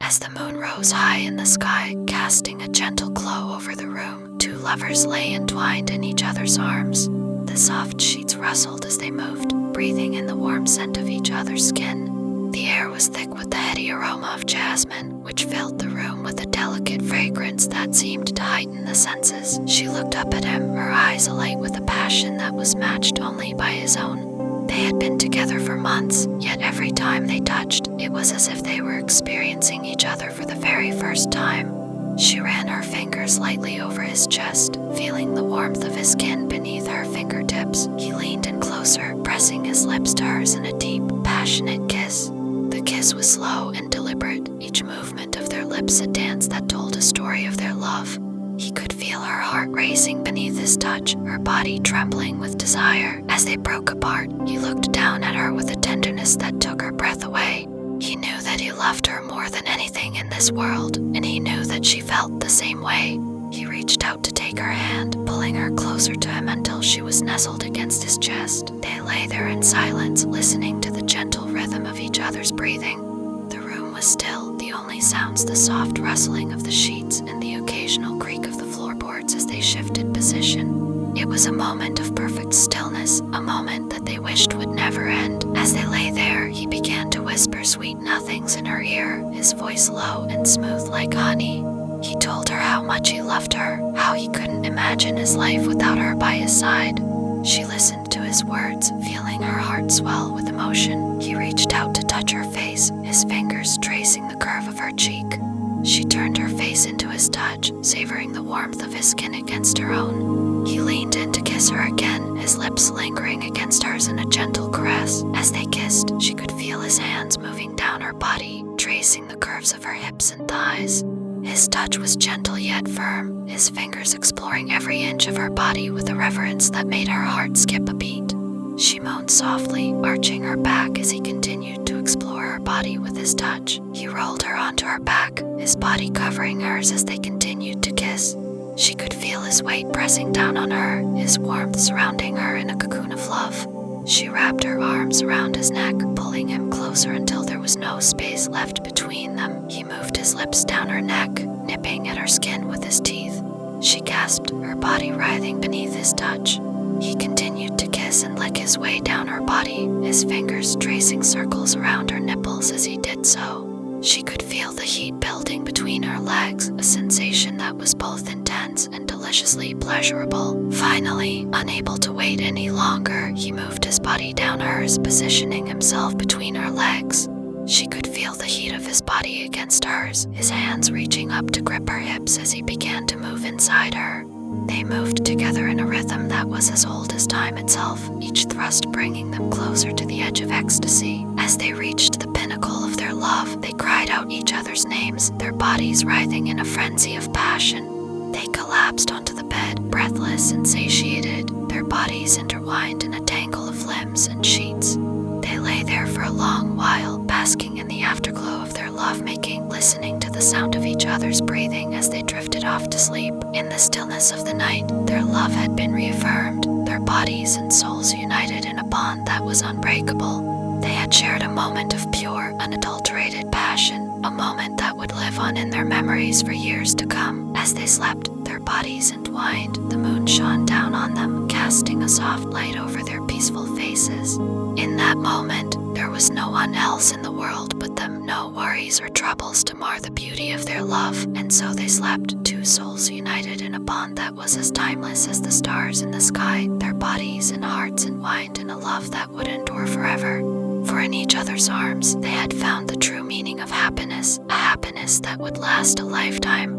As the moon rose high in the sky, casting a gentle glow over the room, two lovers lay entwined in each other's arms. The soft sheets rustled as they moved, breathing in the warm scent of each other's skin. The air was thick with the heady aroma of jasmine, which filled the room with a delicate fragrance that seemed to heighten the senses. She looked up at him, her eyes alight with a passion that was matched only by his own. They had been together for months, yet every time they touched, it was as if they were experiencing each other for the very first time. She ran her fingers lightly over his chest, feeling the warmth of his skin beneath her fingertips. He leaned in closer, pressing his lips to hers in a deep, passionate kiss. The kiss was slow and deliberate, each movement of their lips a dance that told a story of their love. He could feel her heart racing beneath his touch, her body trembling with desire. As they broke apart, he looked down at her with a tenderness that took her breath away. He knew that he loved her more than anything in this world, and he knew that she felt the same way. He reached out to take her hand, pulling her closer to him until she was nestled against his chest. They lay there in silence, listening to the gentle rhythm of each other's breathing. The room was still, the only sounds the soft rustling of the sheets and the occasional creak of the floorboards as they shifted position. It was a moment of perfect stillness, a moment that they wished would never end. As they lay there, he began to whisper sweet nothings in her ear, his voice low and smooth like honey. He told her how much he loved her, how he couldn't imagine his life without her by his side. She listened to his words, feeling her heart swell with emotion. He reached out to touch her face, his fingers tracing the curve of her cheek. She turned her face into his touch, savoring the warmth of his skin against her own. He leaned in to kiss her again, his lips lingering against hers in a gentle caress. As they kissed, she could feel his hands moving down her body, tracing the curves of her hips and thighs. His touch was gentle yet firm, his fingers exploring every inch of her body with a reverence that made her heart skip a beat. She moaned softly, arching her back as he continued to explore her body with his touch. He rolled her onto her back, his body covering hers as they continued to kiss. She could feel his weight pressing down on her, his warmth surrounding her in a cocoon of love. She wrapped her arms around his neck, pulling him closer until there was no space left between them. He moved his lips down her neck, nipping at her skin with his teeth. She gasped, her body writhing beneath his touch. He continued to kiss and lick his way down her body, his fingers tracing circles around her nipples as he did so. She could feel the heat building between her legs, a sensation that was both intense and deliciously pleasurable. Finally, unable to wait any longer, he moved his body down hers, positioning himself between her legs. She could feel the heat of his body against hers, his hands reaching up to grip her hips as he began to move inside her. They moved together in a rhythm that was as old as time itself, each thrust bringing them closer to the edge of ecstasy. As they reached the pinnacle of their love, they cried out each other's names, their bodies writhing in a frenzy of passion. They collapsed onto the bed, breathless and satiated, their bodies intertwined in a tangle of limbs and sheets. They lay there for a long while, basking in the afterglow of their lovemaking, listening to the sound of each other's breathing as they drifted off to sleep. In the stillness of the night, their love had been reaffirmed, their bodies and souls united in a bond that was unbreakable. They had shared a moment of pure, unadulterated passion, a moment that would live on in their memories for years to come. As they slept, their bodies entwined, the moon shone down on them, casting a soft light over their peaceful faces. In that moment, there was no one else in the world but them, no worries or troubles to mar the beauty of their love, and so they slept, two souls united in a bond that was as timeless as the stars in the sky, their bodies and hearts entwined in a love that would endure forever. For in each other's arms, they had found the true meaning of happiness, a happiness that would last a lifetime.